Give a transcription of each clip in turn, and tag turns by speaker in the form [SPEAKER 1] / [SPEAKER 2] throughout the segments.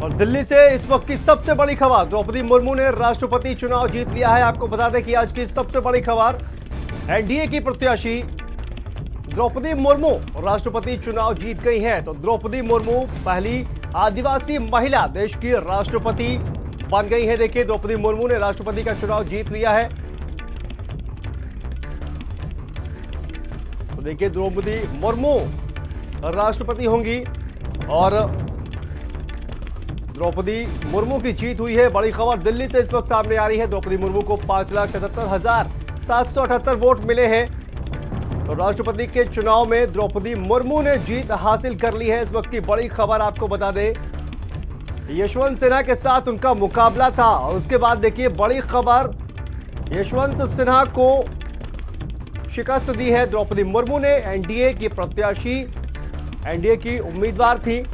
[SPEAKER 1] और दिल्ली से इस वक्त की सबसे बड़ी खबर, द्रौपदी मुर्मू ने राष्ट्रपति चुनाव जीत लिया है। आपको बता दें कि आज की सबसे बड़ी खबर, एनडीए की प्रत्याशी द्रौपदी मुर्मू राष्ट्रपति चुनाव जीत गई हैं। तो द्रौपदी मुर्मू पहली आदिवासी महिला देश की राष्ट्रपति बन गई है। देखिए, द्रौपदी मुर्मू ने राष्ट्रपति का चुनाव जीत लिया है। तो देखिए, द्रौपदी मुर्मू राष्ट्रपति होंगी और द्रौपदी मुर्मू की जीत हुई है। बड़ी खबर दिल्ली से इस वक्त सामने आ रही है। द्रौपदी मुर्मू को 5,77,778 वोट मिले हैं। तो राष्ट्रपति के चुनाव में द्रौपदी मुर्मू ने जीत हासिल कर ली है। इस वक्त की बड़ी खबर आपको बता दें, यशवंत सिन्हा के साथ उनका मुकाबला था और उसके बाद देखिए बड़ी खबर, यशवंत सिन्हा को शिकस्त दी है द्रौपदी मुर्मू ने। एनडीए की प्रत्याशी, एनडीए की उम्मीदवार थी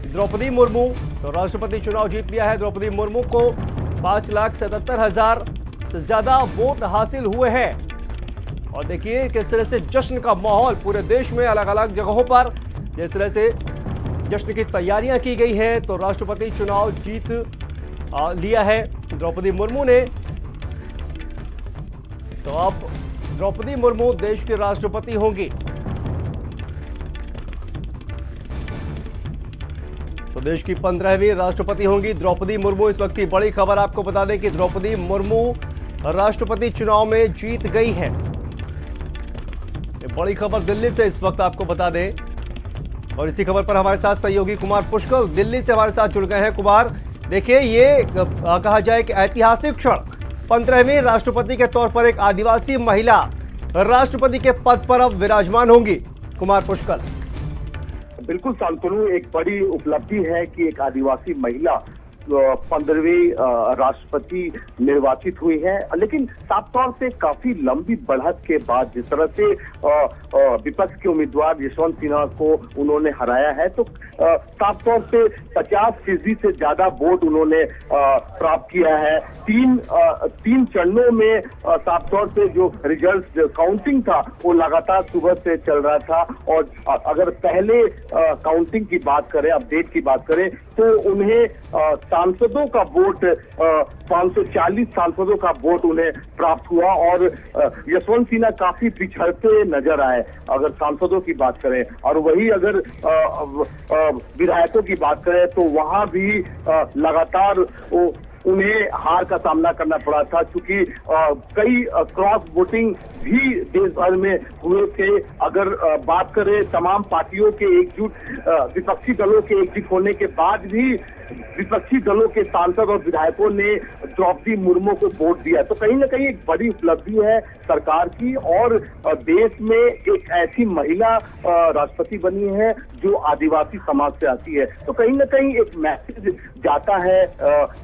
[SPEAKER 1] द्रौपदी मुर्मू, तो राष्ट्रपति चुनाव जीत लिया है। द्रौपदी मुर्मू को 5,77,000 से ज्यादा वोट हासिल हुए हैं। और देखिए किस तरह से जश्न का माहौल पूरे देश में अलग अलग जगहों पर जिस तरह से जश्न की तैयारियां की गई है। तो राष्ट्रपति चुनाव जीत लिया है द्रौपदी मुर्मू ने। तो अब द्रौपदी मुर्मू देश के राष्ट्रपति होंगी। तो देश की 15वीं राष्ट्रपति होंगी द्रौपदी मुर्मू। इस वक्त की बड़ी खबर आपको बता दें कि द्रौपदी मुर्मू राष्ट्रपति चुनाव में जीत गई है। ये बड़ी खबर दिल्ली से इस वक्त आपको बता दें। और इसी खबर पर हमारे साथ सहयोगी कुमार पुष्कर दिल्ली से हमारे साथ जुड़ गए हैं। कुमार, देखिए ये कहा जाए कि ऐतिहासिक क्षण, 15वीं राष्ट्रपति के तौर पर एक आदिवासी महिला राष्ट्रपति के पद पर अब विराजमान होंगी। कुमार पुष्कर।
[SPEAKER 2] बिल्कुल शांतनु, एक बड़ी उपलब्धि है कि एक आदिवासी महिला 15वीं राष्ट्रपति निर्वाचित हुई है। लेकिन साफ तौर से काफी लंबी बढ़त के बाद जिस तरह से विपक्ष के उम्मीदवार यशवंत सिन्हा को उन्होंने हराया है, तो साफ तौर से 50% से ज्यादा वोट उन्होंने प्राप्त किया है। तीन चरणों में साफ तौर से जो रिजल्ट काउंटिंग था वो लगातार सुबह से चल रहा था। और अगर पहले काउंटिंग की बात करें, अपडेट की बात करें, तो उन्हें सांसदों का वोट 540 सांसदों का वोट उन्हें प्राप्त हुआ। और यशवंत सिन्हा काफी पिछड़ते नजर आए अगर सांसदों की बात करें। और वही अगर विधायकों की बात करें तो वहां भी लगातार उन्हें हार का सामना करना पड़ा था, क्योंकि कई क्रॉस वोटिंग भी देश भर में हुए थे। अगर बात करें तमाम पार्टियों के एकजुट, विपक्षी दलों के एकजुट होने के बाद भी विपक्षी दलों के सांसद और विधायकों ने द्रौपदी मुर्मू को वोट दिया। तो कहीं ना कहीं एक बड़ी उपलब्धि है सरकार की, और देश में एक ऐसी महिला राष्ट्रपति बनी है जो आदिवासी समाज से आती है। तो कहीं ना कहीं एक मैसेज जाता है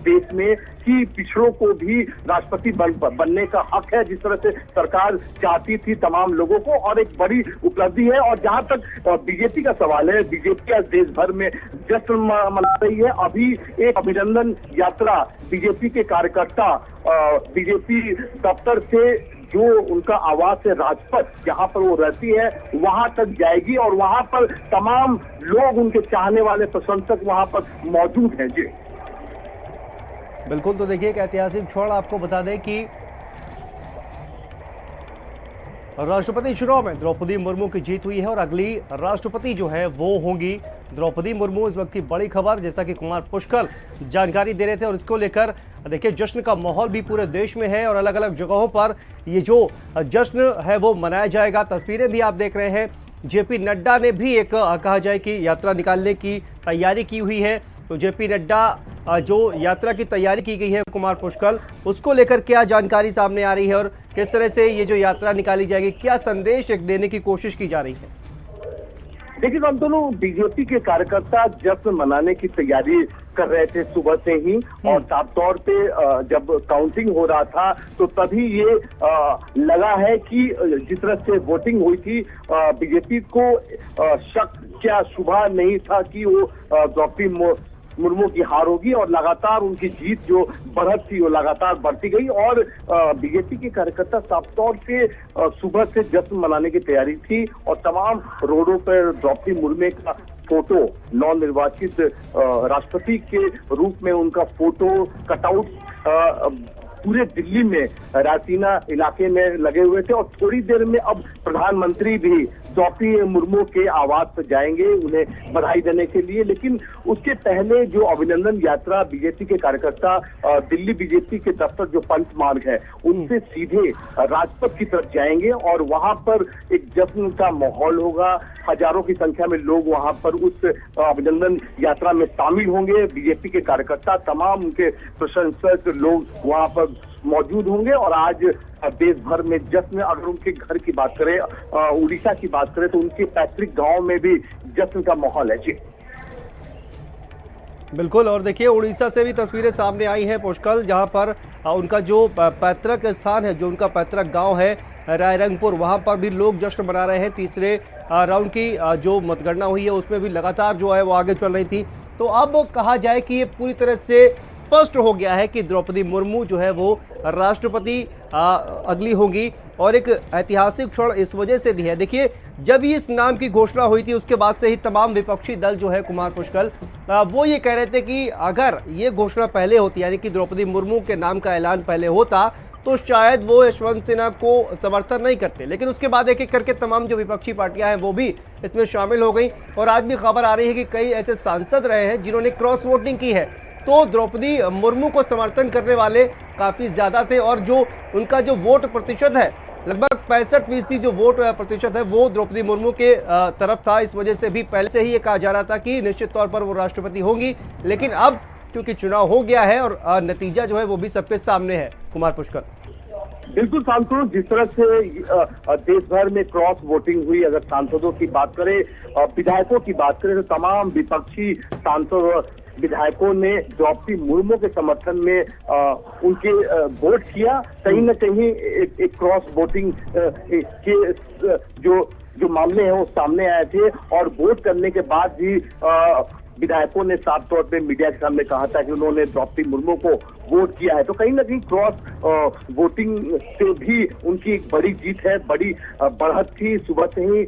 [SPEAKER 2] देश में कि पिछड़ों को भी राष्ट्रपति बनने का हक है, जिस तरह से सरकार चाहती थी तमाम लोगों को। और एक बड़ी उपलब्धि है। और जहां तक बीजेपी का सवाल है, बीजेपी आज देश भर में जश्न मना रही है। अभी एक अभिनंदन यात्रा बीजेपी के कार्यकर्ता बीजेपी दफ्तर से जो उनका आवास है राजपथ, जहां पर वो रहती है, वहां तक जाएगी। और वहां पर तमाम लोग, उनके चाहने वाले प्रशंसक वहां पर मौजूद हैं। जी
[SPEAKER 1] बिल्कुल। तो देखिए एक ऐतिहासिक क्षण आपको बता दें कि राष्ट्रपति चुनाव में द्रौपदी मुर्मू की जीत हुई है और अगली राष्ट्रपति जो है वो होंगी द्रौपदी मुर्मू। इस वक्त की बड़ी खबर, जैसा कि कुमार पुष्कर जानकारी दे रहे थे, और इसको लेकर देखिए जश्न का माहौल भी पूरे देश में है और अलग अलग जगहों पर ये जो जश्न है वो मनाया जाएगा। तस्वीरें भी आप देख रहे हैं। जेपी नड्डा ने भी एक कहा जाए कि यात्रा निकालने की तैयारी की हुई है। तो जेपी नड्डा जो यात्रा की तैयारी की गई है कुमार पुष्कर, उसको लेकर क्या जानकारी सामने आ रही है और किस तरह से ये जो यात्रा निकाली जाएगी, क्या संदेश एक देने की कोशिश की जा रही है?
[SPEAKER 2] देखिए हम दोनों बीजेपी के कार्यकर्ता जश्न मनाने की तैयारी कर रहे थे सुबह से ही। और साफ तौर पे जब काउंटिंग हो रहा था तो तभी ये लगा है कि जिस तरह से वोटिंग हुई थी, बीजेपी को शक क्या शुबा नहीं था कि वो द्रौपदी मुर्मू की हार होगी। और लगातार उनकी जीत जो बढ़त थी वो लगातार बढ़ती गई। और बीजेपी के कार्यकर्ता साफ तौर से सुबह से जश्न मनाने की तैयारी थी और तमाम रोडों पर द्रौपदी मुर्मू का फोटो, नव निर्वाचित राष्ट्रपति के रूप में उनका फोटो कटआउट पूरे दिल्ली में रासीना इलाके में लगे हुए थे। और थोड़ी देर में अब प्रधानमंत्री भी द्रौपदी मुर्मू के आवास पर जाएंगे उन्हें बधाई देने के लिए। लेकिन उसके पहले जो अभिनंदन यात्रा बीजेपी के कार्यकर्ता दिल्ली बीजेपी के दफ्तर जो पंच मार्ग है उनसे सीधे राजपथ की तरफ जाएंगे और वहां पर एक जश्न का माहौल होगा। हजारों की संख्या में लोग वहां पर उस अभिनंदन यात्रा में शामिल होंगे। बीजेपी के कार्यकर्ता, तमाम उनके प्रशंसक लोग वहां पर मौजूद होंगे। और आज देश भर में जश्न, अगर उनके घर की बात करें, उड़ीसा की बात करें, तो उनके पैतृक गांव में भी जश्न का माहौल है। जी
[SPEAKER 1] बिल्कुल। और देखिए, उड़ीसा से भी तस्वीरें सामने आई हैं पुष्कर, जहां पर उनका जो पैतृक स्थान है, जो उनका पैतृक गांव है रायरंगपुर, वहां पर भी लोग जश्न मना रहे हैं। तीसरे राउंड की जो मतगणना हुई है उसमें भी लगातार जो है वो आगे चल रही थी। तो अब कहा जाए कि ये पूरी तरह से स्पष्ट हो गया है कि द्रौपदी मुर्मू जो है वो राष्ट्रपति अगली होंगी। और एक ऐतिहासिक क्षण इस वजह से भी है। देखिए, जब इस नाम की घोषणा हुई थी उसके बाद से ही तमाम विपक्षी दल जो है कुमार पुष्कर, वो ये कह रहे थे कि अगर ये घोषणा पहले होती, यानी कि द्रौपदी मुर्मू के नाम का ऐलान पहले होता, तो शायद वो यशवंत सिन्हा को समर्थन नहीं करते। लेकिन उसके बाद एक एक करके तमाम जो विपक्षी पार्टियां हैं वो भी इसमें शामिल हो गई। और आज भी खबर आ रही है कि कई ऐसे सांसद रहे हैं जिन्होंने क्रॉस वोटिंग की है। तो द्रौपदी मुर्मू को समर्थन करने वाले काफ़ी ज़्यादा थे और जो उनका जो वोट प्रतिशत है, लगभग 65% जो वोट प्रतिशत है वो द्रौपदी मुर्मू के तरफ था। इस वजह से भी पहले से ही ये कहा जा रहा था कि निश्चित तौर पर वो राष्ट्रपति होंगी। लेकिन अब क्योंकि चुनाव हो गया है और नतीजा जो है वो भी सबके सामने है। कुमार पुष्कर,
[SPEAKER 2] बिल्कुल सांसद, जिस तरह से देश भर में क्रॉस वोटिंग हुई, अगर सांसदों की बात करें, विधायकों की बात करें, तो तमाम विपक्षी सांसद विधायकों ने द्रौपदी मुर्मू के समर्थन में उनके वोट किया। कहीं न कहीं एक क्रॉस वोटिंग के जो मामले हैं वो सामने आए थे। और वोट करने के बाद भी विधायकों ने साफ तौर पे मीडिया के सामने कहा था कि उन्होंने द्रौपदी मुर्मू को वोट किया है। तो कहीं ना कहीं क्रॉस वोटिंग से भी उनकी एक बड़ी जीत है, बड़ी बढ़त थी। सुबह से ही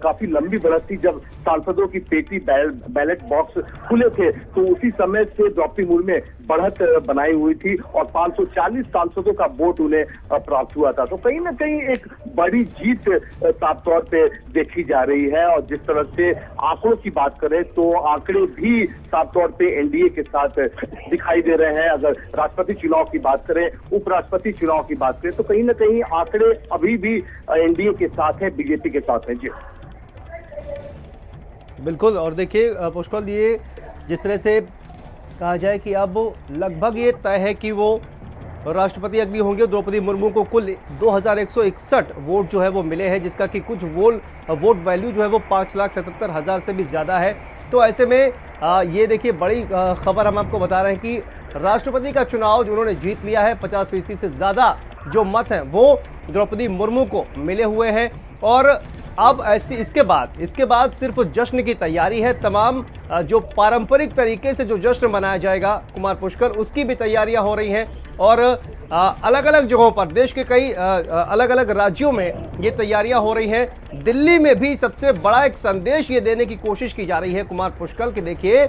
[SPEAKER 2] काफी लंबी बढ़त थी। जब सांसदों की पेटी बैलेट बॉक्स खुले थे तो उसी समय से द्रौपदी मुर्मू बढ़त बनाई हुई थी और 540 सांसदों का वोट उन्हें प्राप्त हुआ था। तो कहीं ना कहीं एक बड़ी जीत साफ तौर पे देखी जा रही है। और जिस तरह से आंकड़ों की बात करें तो आंकड़े भी साफ तौर पे एनडीए के साथ दिखाई दे रहे हैं। अगर राष्ट्रपति चुनाव की बात करें, उपराष्ट्रपति चुनाव की बात करें, तो कहीं ना कहीं आंकड़े अभी भी एनडीए के साथ है, बीजेपी के साथ है। जी
[SPEAKER 1] बिल्कुल। और देखिए पुष्कर, ये जिस तरह से कहा जाए कि अब लगभग ये तय है कि वो राष्ट्रपति अगली होंगे। द्रौपदी मुर्मू को कुल 2161 वोट जो है वो मिले हैं, जिसका कि कुछ वोट वैल्यू जो है वो 5,77,000 से भी ज़्यादा है। तो ऐसे में ये देखिए, बड़ी खबर हम आपको बता रहे हैं कि राष्ट्रपति का चुनाव जो उन्होंने जीत लिया है, 50% से ज़्यादा जो मत हैं वो द्रौपदी मुर्मू को मिले हुए हैं। और अब इसके बाद सिर्फ जश्न की तैयारी है। तमाम जो पारंपरिक तरीके से जो जश्न मनाया जाएगा कुमार पुष्कर, उसकी भी तैयारियां हो रही हैं। और अलग अलग जगहों पर, देश के कई अलग अलग राज्यों में ये तैयारियां हो रही हैं। दिल्ली में भी सबसे बड़ा एक संदेश ये देने की कोशिश की जा रही है कुमार पुष्कर कि देखिए,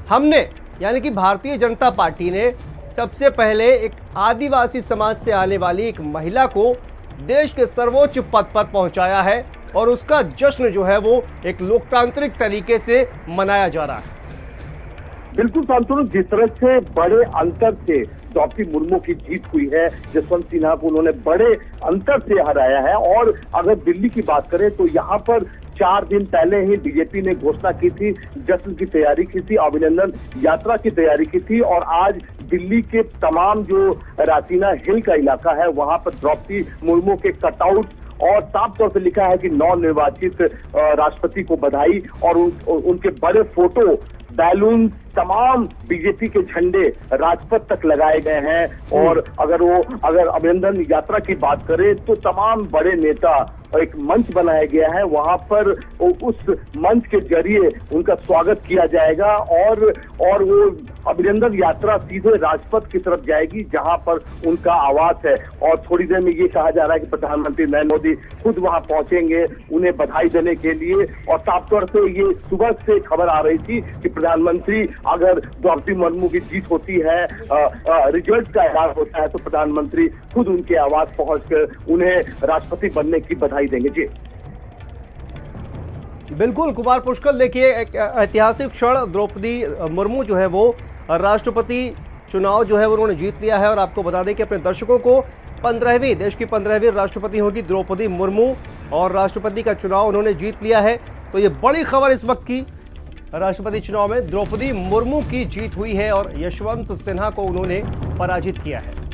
[SPEAKER 1] हमने यानी कि भारतीय जनता पार्टी ने सबसे पहले एक आदिवासी समाज से आने वाली एक महिला को देश के सर्वोच्च पद पर पहुंचाया है और उसका जश्न जो है वो एक लोकतांत्रिक तरीके से मनाया जा रहा है।
[SPEAKER 2] बिल्कुल सांसद, जिस तरह से बड़े अंतर से द्रौपदी मुर्मू की जीत हुई है, यशवंत सिन्हा को उन्होंने बड़े अंतर से हराया है। और अगर दिल्ली की बात करें तो यहाँ पर 4 दिन पहले ही बीजेपी ने घोषणा की थी, जश्न की तैयारी की थी, अभिनंदन यात्रा की तैयारी की थी। और आज दिल्ली के तमाम जो रासीना हिल का इलाका है वहां पर द्रौपदी मुर्मू के कटआउट और साफ तौर से लिखा है कि नव निर्वाचित राष्ट्रपति को बधाई। और उनके बड़े फोटो, बैलून तमाम बीजेपी के झंडे राजपथ तक लगाए गए हैं और अगर अभिनंदन यात्रा की बात करें तो तमाम बड़े नेता एक मंच बनाया गया है, वहां पर उस मंच के जरिए उनका स्वागत किया जाएगा और वो अभिनंदन यात्रा सीधे राजपथ की तरफ जाएगी जहां पर उनका आवास है। और थोड़ी देर में ये कहा जा रहा है कि प्रधानमंत्री नरेंद्र मोदी खुद वहां पहुंचेंगे उन्हें बधाई देने के लिए। और साफ तौर से ये सुबह से खबर आ रही थी कि प्रधानमंत्री, अगर द्रौपदी मुर्मू की जीत होती है, रिजल्ट का ऐलान होता है, तो प्रधानमंत्री खुद उनके आवास पहुंचकर उन्हें राष्ट्रपति बनने की बधाई देंगे। जी
[SPEAKER 1] बिल्कुल कुमार पुष्कर, देखिए एक ऐतिहासिक क्षण, द्रौपदी मुर्मू जो है वो राष्ट्रपति चुनाव जो है उन्होंने जीत लिया है। और आपको बता दें कि अपने दर्शकों को देश की 15वीं राष्ट्रपति होगी द्रौपदी मुर्मू और राष्ट्रपति का चुनाव उन्होंने जीत लिया है। तो ये बड़ी खबर इस वक्त की, राष्ट्रपति चुनाव में द्रौपदी मुर्मू की जीत हुई है और यशवंत सिन्हा को उन्होंने पराजित किया है।